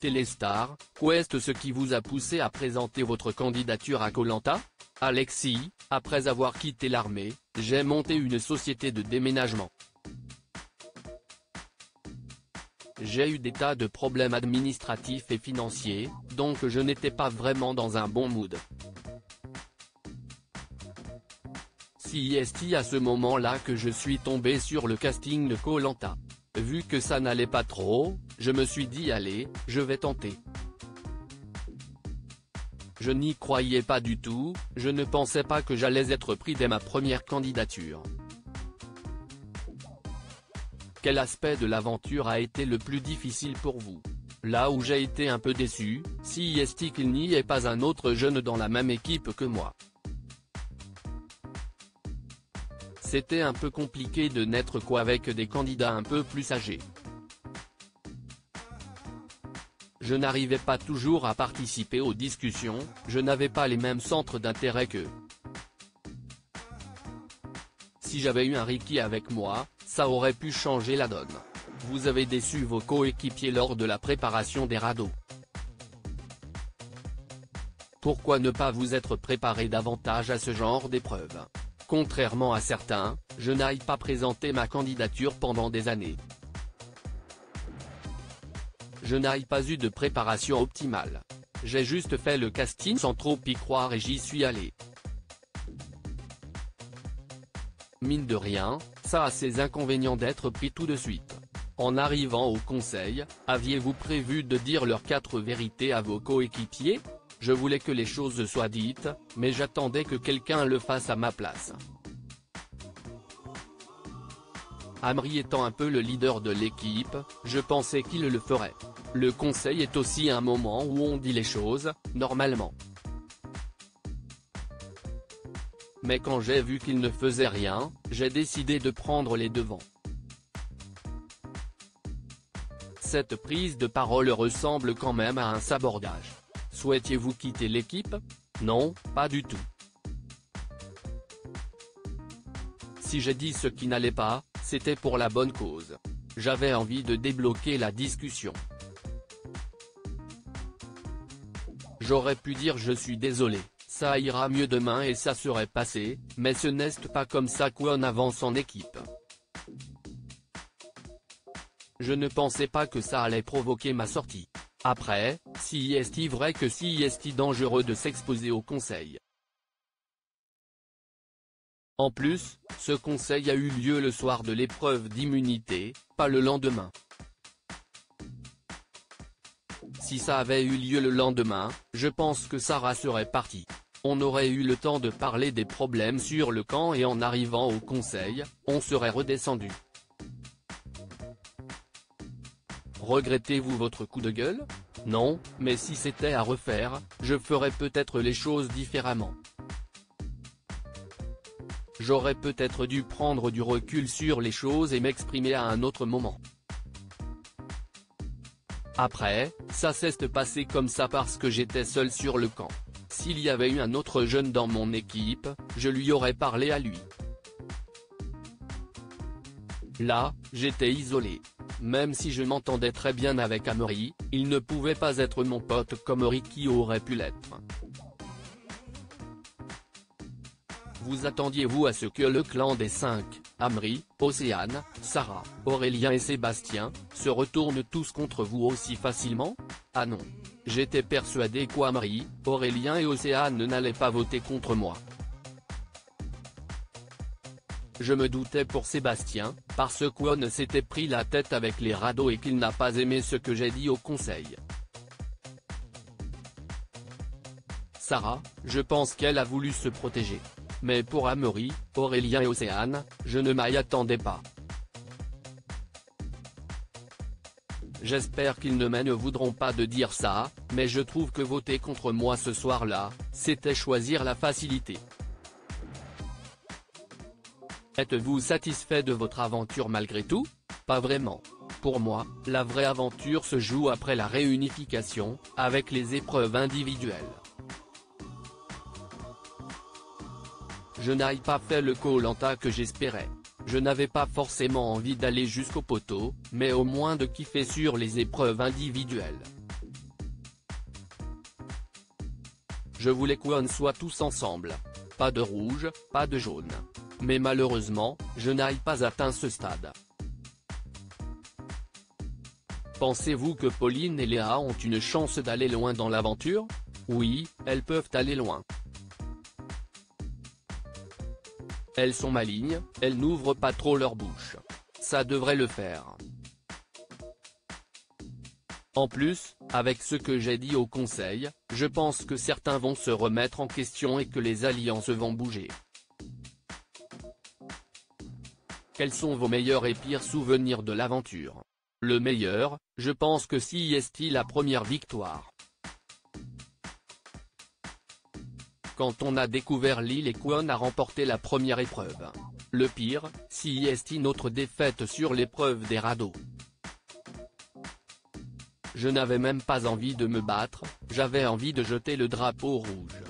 Téléstar, qu'est ce qui vous a poussé à présenter votre candidature à Koh Lanta? Alexis, après avoir quitté l'armée, j'ai monté une société de déménagement. J'ai eu des tas de problèmes administratifs et financiers, donc je n'étais pas vraiment dans un bon mood. C'est à ce moment-là que je suis tombé sur le casting de Koh Lanta. Vu que ça n'allait pas trop, je me suis dit allez, je vais tenter. Je n'y croyais pas du tout, je ne pensais pas que j'allais être pris dès ma première candidature. Quel aspect de l'aventure a été le plus difficile pour vous? Là où j'ai été un peu déçu, c'est qu'il n'y ait pas un autre jeune dans la même équipe que moi. C'était un peu compliqué de n'être qu'avec des candidats un peu plus âgés. Je n'arrivais pas toujours à participer aux discussions, je n'avais pas les mêmes centres d'intérêt qu'eux. Si j'avais eu un Ricky avec moi, ça aurait pu changer la donne. Vous avez déçu vos coéquipiers lors de la préparation des radeaux. Pourquoi ne pas vous être préparé davantage à ce genre d'épreuve? Contrairement à certains, je n'aille pas présenter ma candidature pendant des années. Je n'aille pas eu de préparation optimale. J'ai juste fait le casting sans trop y croire et j'y suis allé. Mine de rien, ça a ses inconvénients d'être pris tout de suite. En arrivant au conseil, aviez-vous prévu de dire leurs 4 vérités à vos coéquipiers? Je voulais que les choses soient dites, mais j'attendais que quelqu'un le fasse à ma place. Amri étant un peu le leader de l'équipe, je pensais qu'il le ferait. Le conseil est aussi un moment où on dit les choses, normalement. Mais quand j'ai vu qu'il ne faisait rien, j'ai décidé de prendre les devants. Cette prise de parole ressemble quand même à un sabordage. Souhaitiez-vous quitter l'équipe? Non, pas du tout. Si j'ai dit ce qui n'allait pas, c'était pour la bonne cause. J'avais envie de débloquer la discussion. J'aurais pu dire je suis désolé, ça ira mieux demain et ça serait passé, mais ce n'est pas comme ça qu'on avance en équipe. Je ne pensais pas que ça allait provoquer ma sortie. Après, c'est vrai que c'est dangereux de s'exposer au conseil. En plus, ce conseil a eu lieu le soir de l'épreuve d'immunité, pas le lendemain. Si ça avait eu lieu le lendemain, je pense que Sarah serait partie. On aurait eu le temps de parler des problèmes sur le camp et en arrivant au conseil, on serait redescendu. Regrettez-vous votre coup de gueule? Non, mais si c'était à refaire, je ferais peut-être les choses différemment. J'aurais peut-être dû prendre du recul sur les choses et m'exprimer à un autre moment. Après, ça s'est passé comme ça parce que j'étais seul sur le camp. S'il y avait eu un autre jeune dans mon équipe, je lui aurais parlé à lui. Là, j'étais isolé. Même si je m'entendais très bien avec Amri, il ne pouvait pas être mon pote comme Ricky aurait pu l'être. Vous attendiez-vous à ce que le clan des 5, Amri, Océane, Sarah, Aurélien et Sébastien, se retournent tous contre vous aussi facilement? Ah non. J'étais persuadé qu'Amri, Aurélien et Océane n'allaient pas voter contre moi. Je me doutais pour Sébastien, parce qu'on s'était pris la tête avec les radeaux et qu'il n'a pas aimé ce que j'ai dit au conseil. Sarah, je pense qu'elle a voulu se protéger. Mais pour Amri, Aurélien et Océane, je ne m'y attendais pas. J'espère qu'ils ne me voudront pas de dire ça, mais je trouve que voter contre moi ce soir-là, c'était choisir la facilité. Êtes-vous satisfait de votre aventure malgré tout? Pas vraiment. Pour moi, la vraie aventure se joue après la réunification, avec les épreuves individuelles. Je n'ai pas fait le Koh Lanta que j'espérais. Je n'avais pas forcément envie d'aller jusqu'au poteau, mais au moins de kiffer sur les épreuves individuelles. Je voulais qu'on soit tous ensemble. Pas de rouge, pas de jaune. Mais malheureusement, je n'ai pas atteint ce stade. Pensez-vous que Pauline et Léa ont une chance d'aller loin dans l'aventure? Oui, elles peuvent aller loin. Elles sont malignes, elles n'ouvrent pas trop leur bouche. Ça devrait le faire. En plus, avec ce que j'ai dit au conseil, je pense que certains vont se remettre en question et que les alliances vont bouger. Quels sont vos meilleurs et pires souvenirs de l'aventure? Le meilleur, je pense que c'est la première victoire. Quand on a découvert l'île et qu'on a remporté la première épreuve. Le pire, c'est notre défaite sur l'épreuve des radeaux. Je n'avais même pas envie de me battre, j'avais envie de jeter le drapeau rouge.